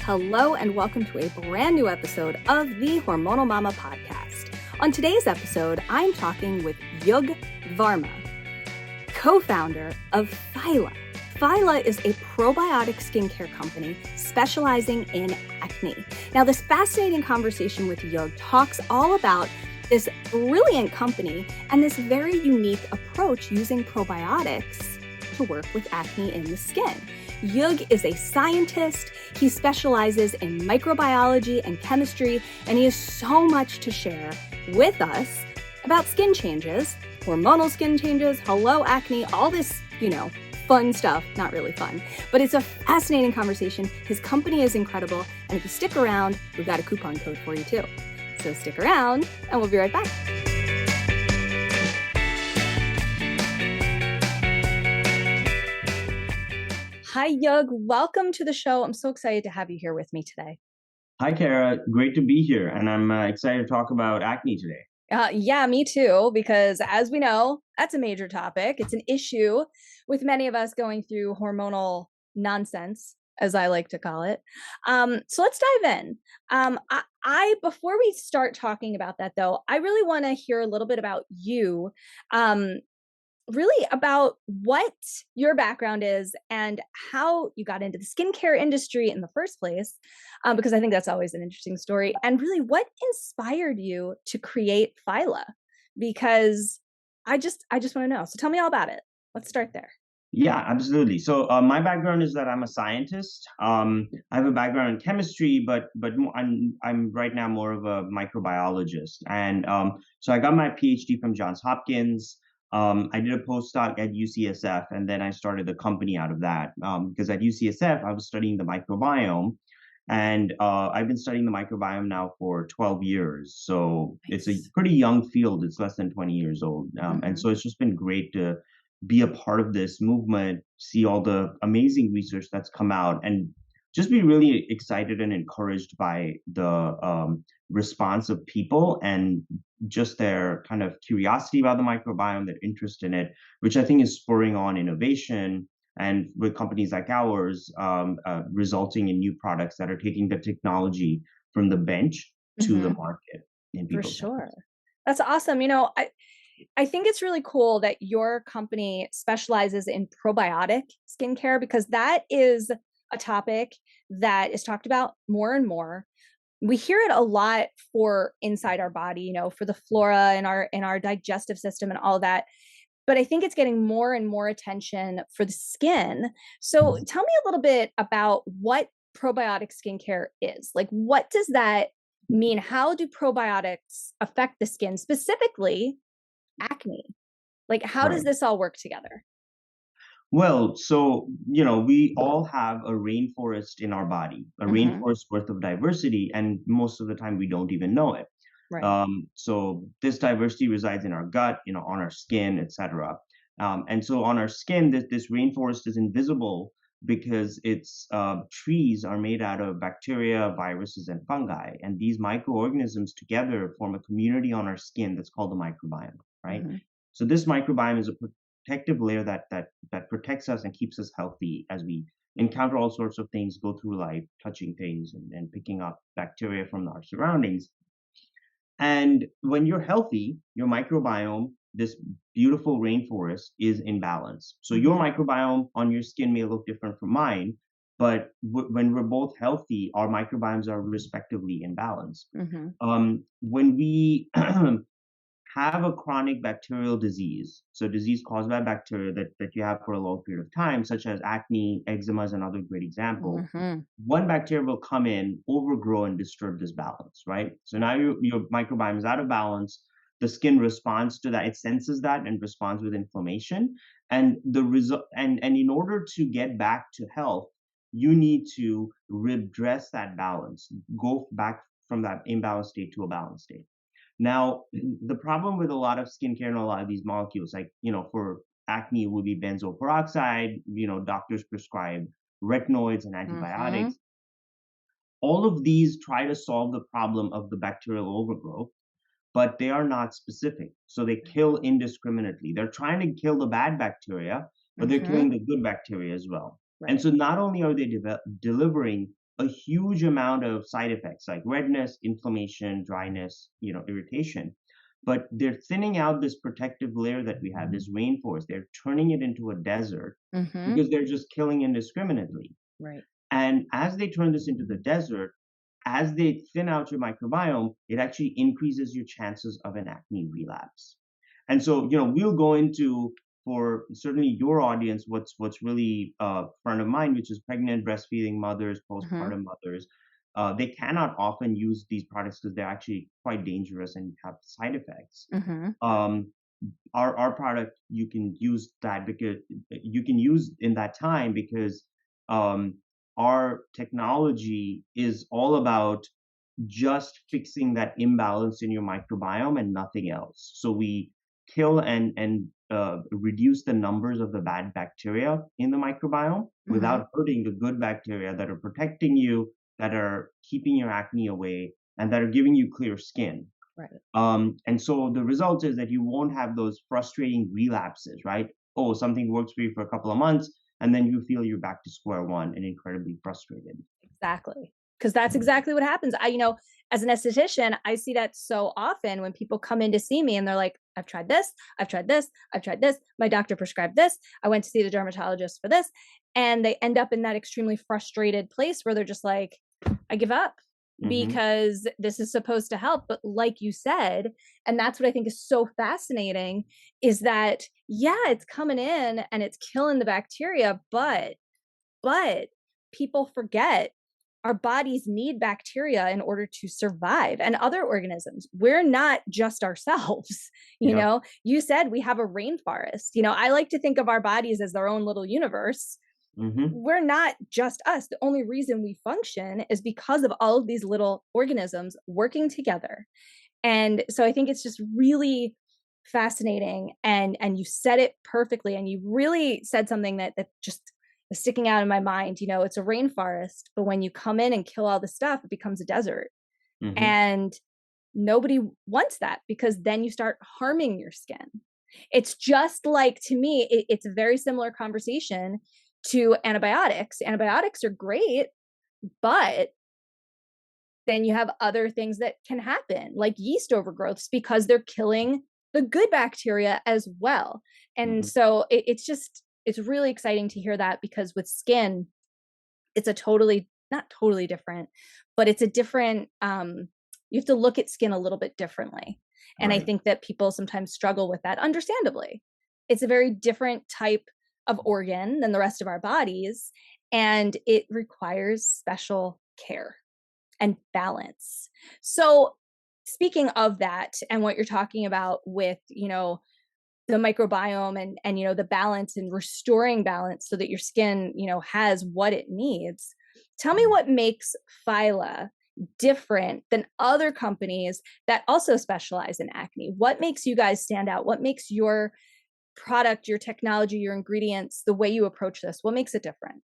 Hello and welcome to a brand new episode of the Hormonal Mama podcast. On today's episode, I'm talking with Yug Varma, co-founder of Phyla. Phyla is a probiotic skincare company specializing in acne. Now, this fascinating conversation with Yug talks all about this brilliant company and this very unique approach using probiotics to work with acne in the skin. Yug is a scientist. He specializes in microbiology and chemistry, and he has so much to share with us about skin changes, hormonal skin changes, hello acne, all this, fun stuff. Not really fun, but it's a fascinating conversation. His company is incredible, and if you stick around, we've got a coupon code for you too. So stick around, and we'll be right back. Hi, Yug. Welcome to the show. I'm so excited to have you here with me today. Hi, Kara. Great to be here. And I'm excited to talk about acne today. Yeah, me too, because as we know, that's a major topic. It's an issue with many of us going through hormonal nonsense, as I like to call it. So let's dive in. Before we start talking about that, though, I really want to hear a little bit about you. Really about what your background is and how you got into the skincare industry in the first place, because I think that's always an interesting story. And really, what inspired you to create Phyla? Because I just want to know. So tell me all about it. Let's start there. Yeah, absolutely. So my background is that I'm a scientist. I have a background in chemistry, but I'm right now more of a microbiologist. And so I got my PhD from Johns Hopkins. I did a postdoc at UCSF, and then I started the company out of that. Because at UCSF, I was studying the microbiome, and I've been studying the microbiome now for 12 years. So It's a pretty young field. It's less than 20 years old. And so it's just been great to be a part of this movement, see all the amazing research that's come out, and just be really excited and encouraged by the response of people and just their kind of curiosity about the microbiome, their interest in it, which I think is spurring on innovation. And with companies like ours, resulting in new products that are taking the technology from the bench to the market in For people's sure. hands. That's awesome. I think it's really cool that your company specializes in probiotic skincare, because that is a topic that is talked about more and more. We hear it a lot for inside our body, for the flora in our digestive system and all that. But I think it's getting more and more attention for the skin. So tell me a little bit about what probiotic skincare is. Like, what does that mean? How do probiotics affect the skin, specifically acne? Like, how does Right. this all work together? Well, so, we all have a rainforest in our body, a rainforest worth of diversity, and most of the time we don't even know it. Right. So this diversity resides in our gut, on our skin, etc. And so on our skin, this rainforest is invisible because its trees are made out of bacteria, viruses, and fungi. And these microorganisms together form a community on our skin that's called the microbiome, right? So this microbiome is a protective layer that protects us and keeps us healthy as we encounter all sorts of things, go through life, touching things and picking up bacteria from our surroundings. And when you're healthy, your microbiome, this beautiful rainforest, is in balance. So your microbiome on your skin may look different from mine, but when we're both healthy, our microbiomes are respectively in balance. When we have a chronic bacterial disease, so disease caused by bacteria that you have for a long period of time, such as acne, eczema is another great example. One bacteria will come in, overgrow, and disturb this balance, right? So now your microbiome is out of balance. The skin responds to that; it senses that and responds with inflammation. And the result, and in order to get back to health, you need to redress that balance, go back from that imbalanced state to a balanced state. Now, the problem with a lot of skincare and a lot of these molecules, like, for acne, it would be benzoyl peroxide, doctors prescribe retinoids and antibiotics. All of these try to solve the problem of the bacterial overgrowth, but they are not specific. So they kill indiscriminately. They're trying to kill the bad bacteria, but they're killing the good bacteria as well. And so not only are they delivering a huge amount of side effects like redness, inflammation, dryness, irritation. But they're thinning out this protective layer that we have, this rainforest. They're turning it into a desert Mm-hmm. because they're just killing indiscriminately. Right. And as they turn this into the desert, as they thin out your microbiome, it actually increases your chances of an acne relapse. And so, we'll go into, for certainly your audience, what's really front of mind, which is pregnant, breastfeeding mothers, Mm-hmm. postpartum mothers. They cannot often use these products because they're actually quite dangerous and have side effects. Mm-hmm. Um, our product, you can use that because you can use in that time because um, our technology is all about just fixing that imbalance in your microbiome and nothing else. So we kill and reduce the numbers of the bad bacteria in the microbiome Mm-hmm. without hurting the good bacteria that are protecting you, that are keeping your acne away, and that are giving you clear skin. Right. And so the result is that you won't have those frustrating relapses, right? Oh, something works for you for a couple of months, and then you feel you're back to square one and incredibly frustrated. Exactly. Because that's exactly what happens. As an esthetician, I see that so often when people come in to see me and they're like, I've tried this, I've tried this, I've tried this. My doctor prescribed this. I went to see the dermatologist for this. And they end up in that extremely frustrated place where they're just like, I give up Hmm. because this is supposed to help. But like you said, and that's what I think is so fascinating is that, yeah, it's coming in and it's killing the bacteria, but people forget our bodies need bacteria in order to survive and other organisms. We're not just ourselves. Yep. You said we have a rainforest. I like to think of our bodies as their own little universe. Hmm. We're not just us. The only reason we function is because of all of these little organisms working together. And so I think it's just really fascinating, and you said it perfectly, and you really said something that just is sticking out in my mind. It's a rainforest, but when you come in and kill all the stuff, it becomes a desert. Hmm. And nobody wants that because then you start harming your skin. It's just like, to me, it's a very similar conversation to antibiotics. Antibiotics are great, but then you have other things that can happen, like yeast overgrowths, because they're killing the good bacteria as well. And Hmm. so it's really exciting to hear that, because with skin, it's a totally, not totally different, but it's a different, you have to look at skin a little bit differently. And I Right. think that people sometimes struggle with that, understandably. It's a very different type of organ than the rest of our bodies, and it requires special care and balance. So, speaking of that, and what you're talking about with, the microbiome, and the balance and restoring balance so that your skin, has what it needs. Tell me what makes Phyla different than other companies that also specialize in acne. What makes you guys stand out? What makes your product, your technology, your ingredients, the way you approach this, what makes it different?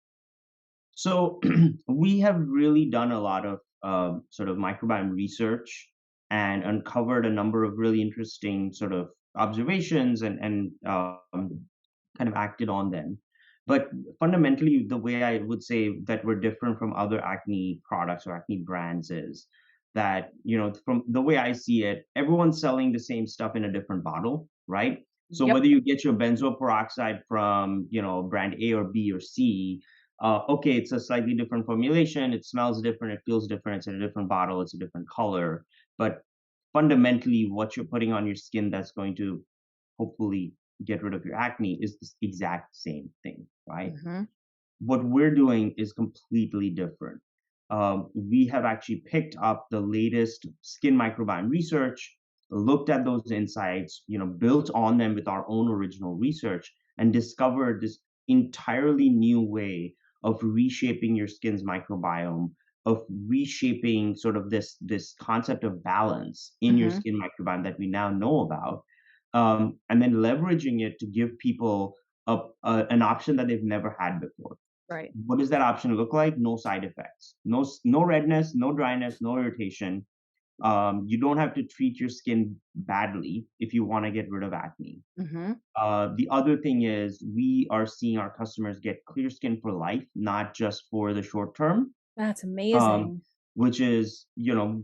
So we have really done a lot of sort of microbiome research and uncovered a number of really interesting sort of observations and kind of acted on them. But fundamentally, the way I would say that we're different from other acne products or acne brands is that, from the way I see it, everyone's selling the same stuff in a different bottle, right? So Yep. whether you get your benzoyl peroxide from, brand A or B or C, okay, it's a slightly different formulation. It smells different. It feels different. It's in a different bottle. It's a different color. But fundamentally, what you're putting on your skin that's going to hopefully get rid of your acne is the exact same thing, right? Mm-hmm. What we're doing is completely different. We have actually picked up the latest skin microbiome research, looked at those insights, built on them with our own original research, and discovered this entirely new way of reshaping your skin's microbiome, of reshaping sort of this concept of balance in your Mm-hmm. skin microbiome that we now know about, and then leveraging it to give people an option that they've never had before. Right. What does that option look like? No side effects, no redness, no dryness, no irritation. You don't have to treat your skin badly if you want to get rid of acne. Mm-hmm. The other thing is we are seeing our customers get clear skin for life, not just for the short term. That's um, amazing. which is,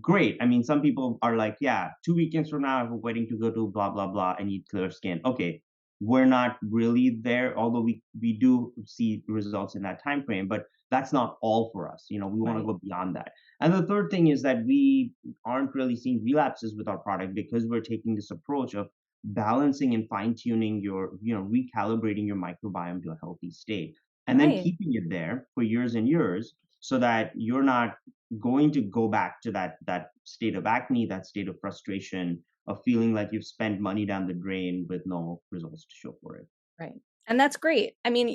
great. I mean, some people are like, yeah, 2 weekends from now, I have a wedding to go to, blah, blah, blah. I need clear skin. Okay. We're not really there, although we do see results in that time frame, but that's not all for us. We want to Right. go beyond that. And the third thing is that we aren't really seeing relapses with our product because we're taking this approach of balancing and fine-tuning recalibrating your microbiome to a healthy state and then Right. keeping it there for years and years so that you're not going to go back to that state of acne, that state of frustration, of feeling like you've spent money down the drain with no results to show for it. Right. And that's great. I mean,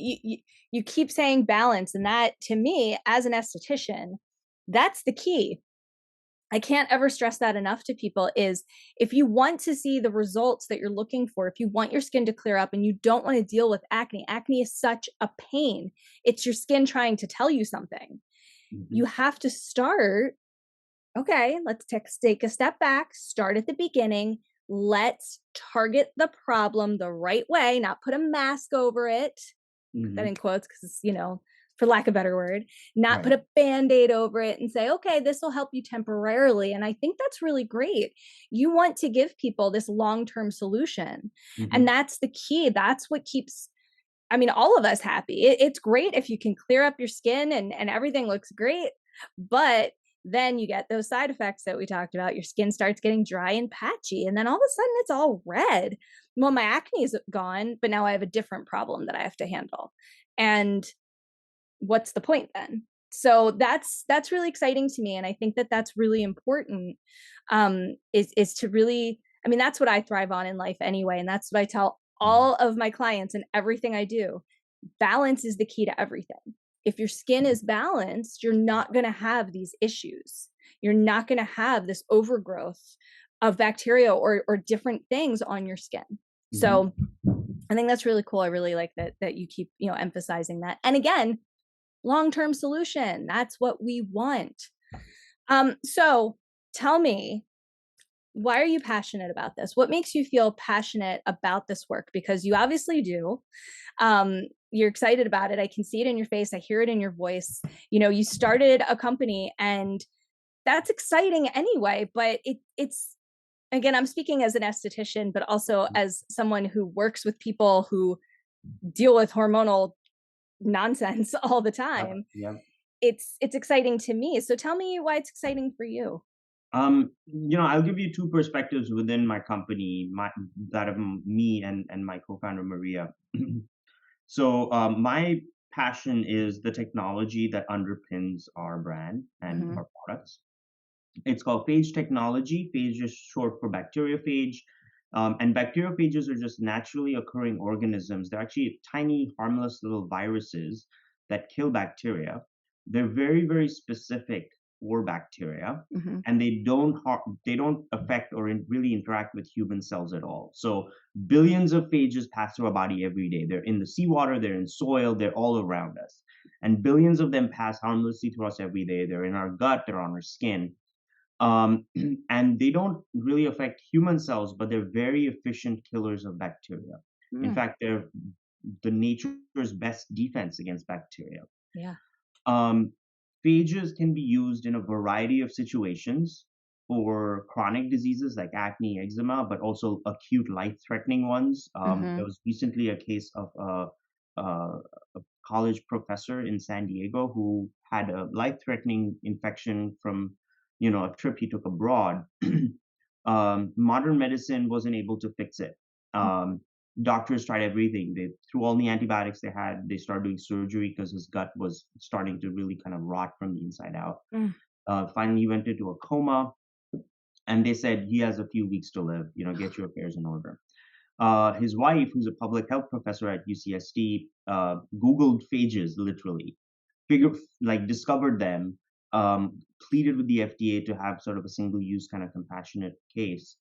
you keep saying balance, and that to me, as an esthetician, that's the key. I can't ever stress that enough to people is if you want to see the results that you're looking for, if you want your skin to clear up and you don't want to deal with acne, acne is such a pain. It's your skin trying to tell you something. You Mhm, have to start. Okay, let's take a step back, start at the beginning. Let's target the problem the right way, not put a mask over it. Put that mhm, in quotes because it's, for lack of a better word, not put right. a band aid over it and say, okay, this will help you temporarily. And I think that's really great. You want to give people this long term solution. And Mhm, that's the key. That's what keeps, I mean, all of us happy. It's great if you can clear up your skin and everything looks great. But then you get those side effects that we talked about. Your skin starts getting dry and patchy. And then all of a sudden it's all red. Well, my acne is gone, but now I have a different problem that I have to handle. And what's the point then? So that's really exciting to me, and I think that that's really important. Is to really, I mean, that's what I thrive on in life anyway, and that's what I tell mhm, all of my clients and everything I do. Balance is the key to everything. If your skin is balanced, you're not going to have these issues. You're not going to have this overgrowth of bacteria or different things on your skin. mhm, So I think that's really cool. I really like that you keep, emphasizing that. And again, long-term solution. That's what we want. So tell me, why are you passionate about this? What makes you feel passionate about this work? Because you obviously do. You're excited about it. I can see it in your face. I hear it in your voice. You started a company, and that's exciting anyway. But it's again, I'm speaking as an esthetician, but also as someone who works with people who deal with hormonal nonsense all the yep, time. yep. It's exciting to me. So tell me why it's exciting for you. I'll give you two perspectives within my company, that of me and my co-founder Maria. My passion is the technology that underpins our brand and Mhm. our products. It's called phage technology. Phage is short for bacteriophage. And bacteriophages are just naturally occurring organisms. They're actually tiny, harmless little viruses that kill bacteria. They're very, very specific for bacteria, Mhm. and they don't affect or really interact with human cells at all. So billions of phages pass through our body every day. They're in the seawater, they're in soil, they're all around us, and billions of them pass harmlessly through us every day. They're in our gut, they're on our skin, um, and they don't really affect human cells, but they're very efficient killers of bacteria. In Mm. fact, they're the nature's best defense against bacteria. Yeah. Um, Phages can be used in a variety of situations for chronic diseases like acne, eczema, but also acute life-threatening ones. There Mhm. was recently a case of a college professor in San Diego who had a life-threatening infection from, a trip he took abroad. Modern medicine wasn't able to fix it. Mm. Um, Doctors tried everything. They threw all the antibiotics they had. They started doing surgery because his gut was starting to really kind of rot from the inside out. Mm. Finally, he went into a coma, and they said he has a few weeks to live. Get your affairs in order. His wife, who's a public health professor at UCSD, Googled phages literally, figured like discovered them, pleaded with the FDA to have sort of a single-use kind of compassionate case,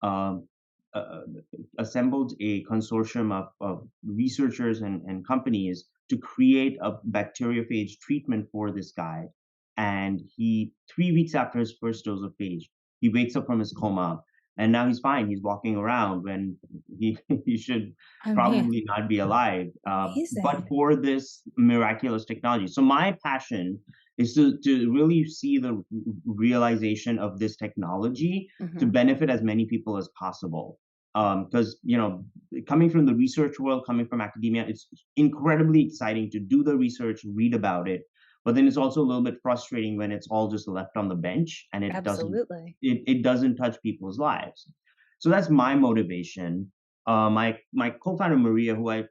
um, uh, assembled a consortium of researchers and companies to create a bacteriophage treatment for this guy. And 3 weeks after his first dose of phage, he wakes up from his coma, and now he's fine. He's walking around when he he should I mean, probably not be alive, but amazing. for this miraculous technology. So my passion is to really see the realization of this technology to Hmm. benefit as many people as possible. Because, coming from the research world, coming from academia, it's incredibly exciting to do the research, read about it, but then it's also a little bit frustrating when it's all just left on the bench and Absolutely. it doesn't touch people's lives. So that's my motivation. My co-founder Maria, who I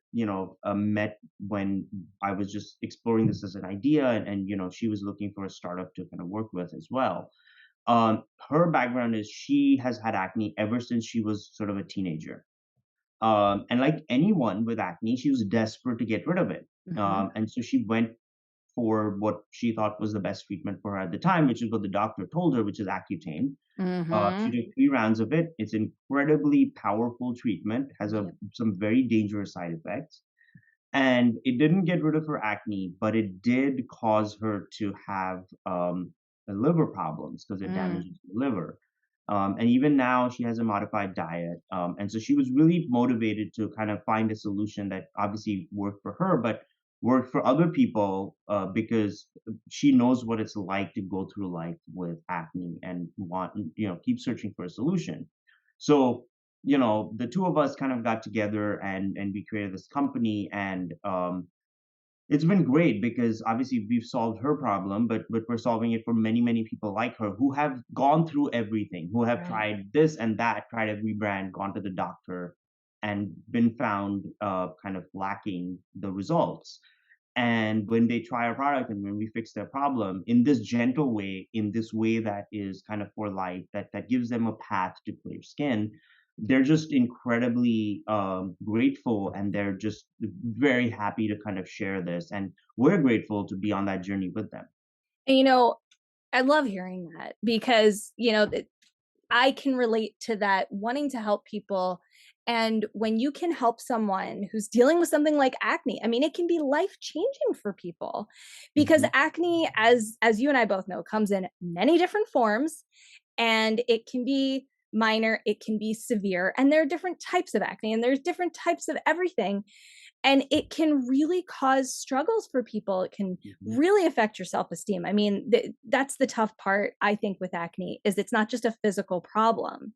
met when I was just exploring this as an idea, and she was looking for a startup to kind of work with as well. Her background is she has had acne ever since she was sort of a teenager. And like anyone with acne, she was desperate to get rid of it. Hmm. And so she went for what she thought was the best treatment for her at the time, which is what the doctor told her, which is Accutane. She Hmm. took 3 rounds of it. It's incredibly powerful treatment, has Yep. some very dangerous side effects. And it didn't get rid of her acne, but it did cause her to have liver problems because it Mm. damages the liver. And even now, she has a modified diet. And so she was really motivated to kind of find a solution that obviously worked for her, but worked for other people because she knows what it's like to go through life with acne and keep searching for a solution. So the two of us kind of got together and we created this company, and it's been great because obviously we've solved her problem, but we're solving it for many, many people like her who have gone through everything, who have Right. tried this and that, tried every brand, gone to the doctor, and been found kind of lacking the results. And when they try our product and when we fix their problem in this gentle way, in this way that is kind of for life, that gives them a path to clear skin, they're just incredibly grateful, and they're just very happy to kind of share this. And we're grateful to be on that journey with them. And I love hearing that because, I can relate to that wanting to help people. And when you can help someone who's dealing with something like acne, I mean, it can be life changing for people because Mhm. acne, as you and I both know, comes in many different forms, and it can be minor, it can be severe, and there are different types of acne and there's different types of everything, and it can really cause struggles for people. It can Mhm. really affect your self-esteem. I mean, that's the tough part, I think, with acne, is it's not just a physical problem.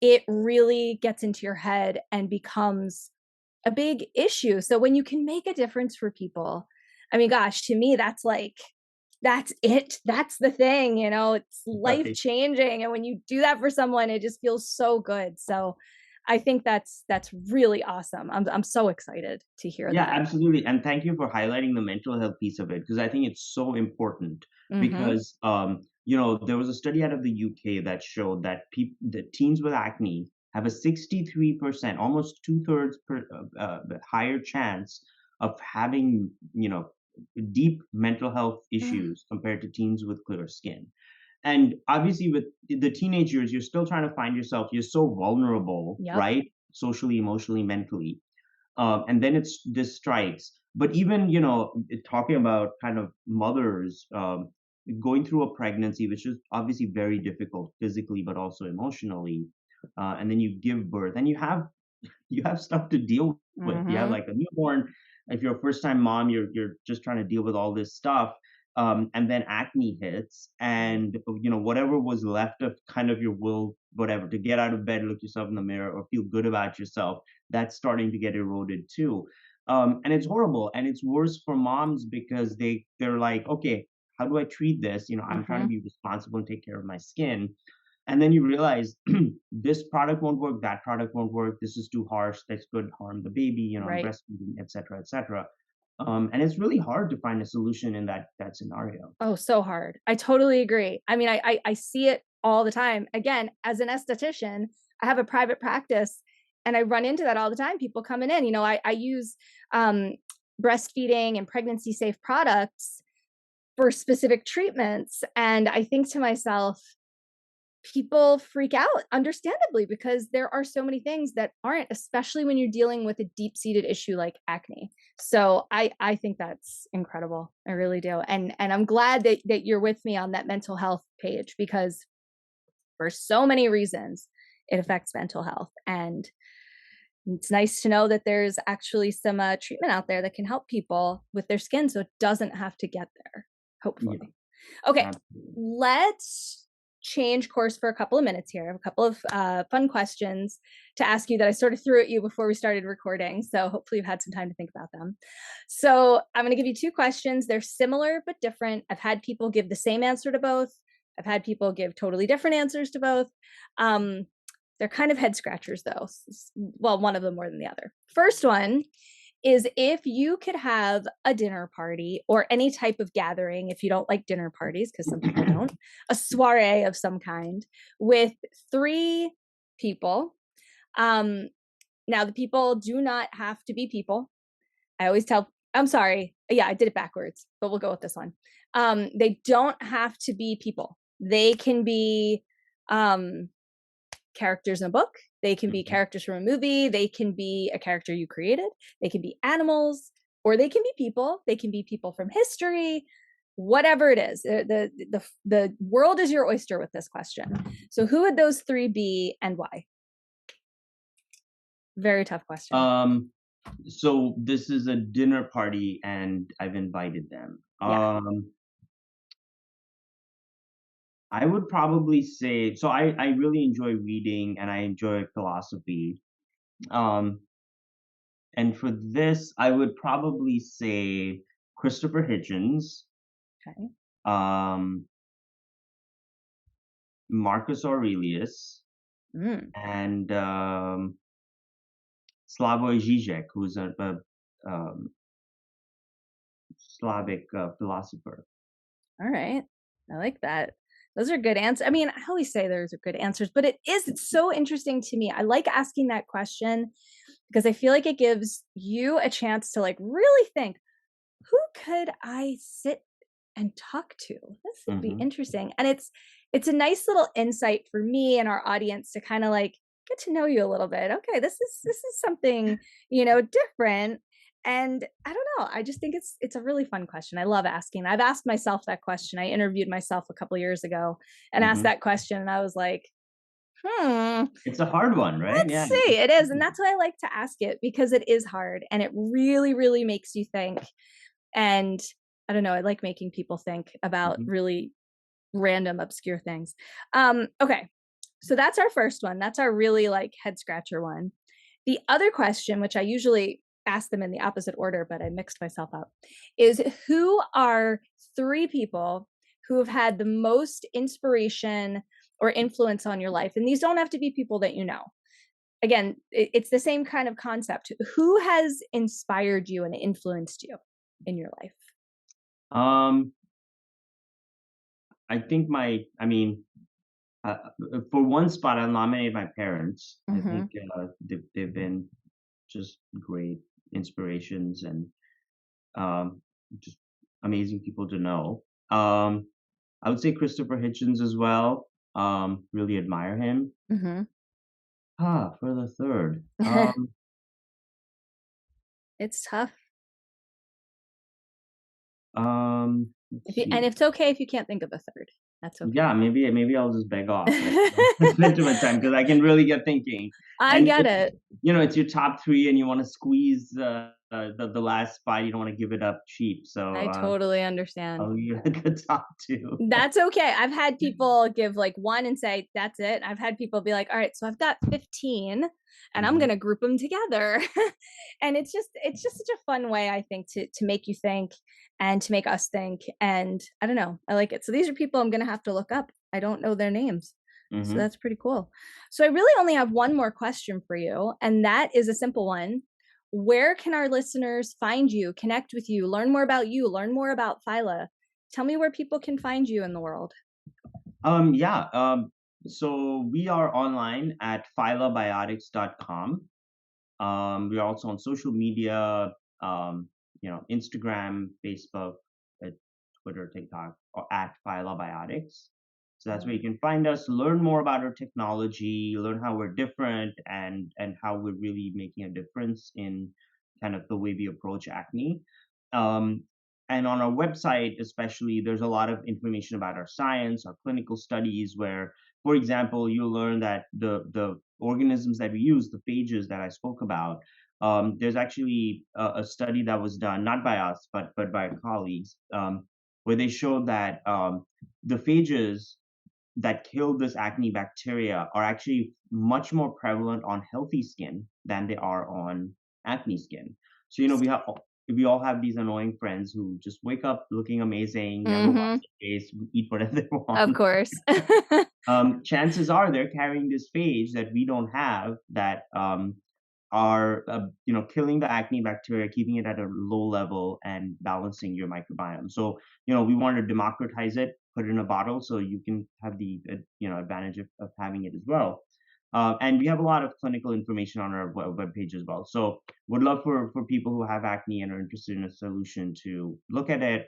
It really gets into your head and becomes a big issue. So when you can make a difference for people, I mean, gosh, to me, that's like, that's it. That's the thing, it's life Right. changing. And when you do that for someone, it just feels so good. So I think that's really awesome. I'm so excited to hear Yeah, that. absolutely. And thank you for highlighting the mental health piece of it because I think it's so important Mhm. because there was a study out of the UK that showed that teens with acne have a 63%, almost two-thirds higher chance of having, deep mental health Mm. issues compared to teens with clear skin. And obviously with the teenagers, you're still trying to find yourself. You're so vulnerable, Yep. right? Socially, emotionally, mentally, and then this strikes. But even talking about kind of mothers going through a pregnancy, which is obviously very difficult physically, but also emotionally, and then you give birth, and you have stuff to deal with. You have Mhm. like a newborn. If you're a first time mom, you're just trying to deal with all this stuff. And then acne hits, Right. and whatever was left of kind of your will, whatever, to get out of bed, look yourself in the mirror, or feel good about yourself, that's starting to get eroded too. And it's horrible, and it's worse for moms because they're like, okay, how do I treat this? I'm trying to Mhm. be responsible and take care of my skin, and then you realize this product won't work, that product won't work, this is too harsh, this could harm the baby, I'm Right. breastfeeding, etc., etc. And it's really hard to find a solution in that scenario. Oh, so hard. I totally agree. I mean, I see it all the time. Again, as an esthetician, I have a private practice, and I run into that all the time. People coming in, I use um, breastfeeding and pregnancy safe products for specific treatments. And I think to myself, people freak out understandably because there are so many things that aren't, especially when you're dealing with a deep-seated issue like acne. So I think that's incredible. I really do. And I'm glad that you're with me on that mental health page, because for so many reasons it affects mental health, and it's nice to know that there's actually some treatment out there that can help people with their skin so it doesn't have to get there, Yeah, hopefully. Okay, Absolutely. let's change course for a couple of minutes here. I have a couple of fun questions to ask you that I sort of threw at you before we started recording. So hopefully you've had some time to think about them. So I'm going to give you two questions. They're similar but different. I've had people give the same answer to both. I've had people give totally different answers to both. They're kind of head scratchers though. Well, one of them more than the other. First one is, if you could have a dinner party or any type of gathering, if you don't like dinner parties, because some people don't, a soiree of some kind with three people. Now, the people do not have to be people. I always tell, I'm sorry. Yeah, I did it backwards, but we'll go with this one. They don't have to be people. They can be characters in a book. They can be Mhm. characters from a movie. They can be a character you created. They can be animals, or they can be people. They can be people from history. Whatever it is, the world is your oyster with this question. So, who would those three be, and why? Very tough question. So this is a dinner party and I've invited them. Yeah. I would probably say, so I really enjoy reading and I enjoy philosophy. Um, and for this, I would probably say Christopher Hitchens, Okay. um, Marcus Aurelius, Mm, and Slavoj Žižek, who's a Slavic philosopher. all right. I like that. Those are good answers. I mean, I always say those are good answers, but it's so interesting to me. I like asking that question because I feel like it gives you a chance to like really think, who could I sit and talk to? This would be Hmm. interesting. And it's a nice little insight for me and our audience to kind of like get to know you a little bit. Okay, this is something, different. And I don't know, I just think it's a really fun question. I love asking. I've asked myself that question. I interviewed myself a couple of years ago and asked Hmm. that question, and I was like, hmm, It's a hard one, right? let's Yeah. see. It is. And that's why I like to ask it, because it is hard and it really, really makes you think. And I don't know, I like making people think about Hmm. really random, obscure things. Okay. So that's our first one. That's our really like head scratcher one. The other question, which I usually ask them in the opposite order, but I mixed myself up, is, who are three people who have had the most inspiration or influence on your life? And these don't have to be people that you know. Again, it's the same kind of concept. Who has inspired you and influenced you in your life? Um, I mean, for one spot, I'll nominate my parents. I Mm-hmm. think they've been just great inspirations and um, just amazing people to know. I would say Christopher Hitchens as well. Really admire him. Mm-hmm. For the third. It's tough. Let's And see. it's okay if you can't think of a third. That's okay. Yeah, maybe I'll just beg off. Like, spend too much time because I can really get thinking. I And get it. it's your top three, and you want to squeeze the last spot. You don't want to give it up cheap. So I totally understand. I'll give it the top two. That's okay. I've had people give like one and say, that's it. I've had people be like, all right, so I've got 15 and I'm Hmm. going to group them together. And it's just such a fun way, I think, to make you think and to make us think. And I don't know, I like it. So these are people I'm going to have to look up. I don't know their names. So Hmm. that's pretty cool. So I really only have one more question for you, and that is a simple one. Where can our listeners find you, connect with you, learn more about you, learn more about Phyla? Tell me where people can find you in the world. Yeah. So we are online at phylabiotics.com. We are also on social media, Instagram, Facebook, uh, Twitter, TikTok, or at Phylabiotics. So that's where you can find us, learn more about our technology, learn how we're different, and how we're really making a difference in kind of the way we approach acne. Um, and on our website, especially, there's a lot of information about our science, our clinical studies, where, for example, you'll learn that the organisms that we use, the phages that I spoke about, there's actually a study that was done, not by us, but by our colleagues, where they showed that the phages that kill this acne bacteria are actually much more prevalent on healthy skin than they are on acne skin. So, we all have these annoying friends who just wake up looking amazing, never wash Mm-hmm. their face, eat whatever they Of want. course. Chances are they're carrying this phage that we don't have that are killing the acne bacteria, keeping it at a low level, and balancing your microbiome. So we want to democratize it, put it in a bottle, so you can have the advantage of having it as well. And we have a lot of clinical information on our webpage as well. So would love for people who have acne and are interested in a solution to look at it,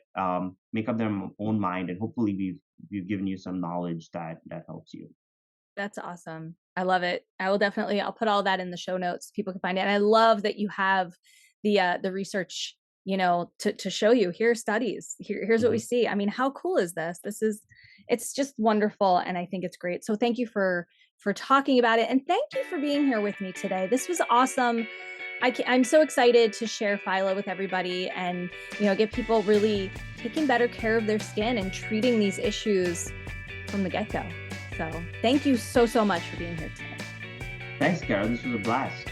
make up their own mind, and hopefully we've given you some knowledge that helps you. That's awesome. I love it. I'll put all that in the show notes. People can find it. And I love that you have the research, to show you, here's studies, here's what we Mhm. see. I mean, how cool is this? It's just wonderful. And I think it's great. So thank you for talking about it. And thank you for being here with me today. This was awesome. I'm so excited to share Phyla with everybody and, get people really taking better care of their skin and treating these issues from the get-go. So thank you so much for being here today. Thanks, Carol. This was a blast.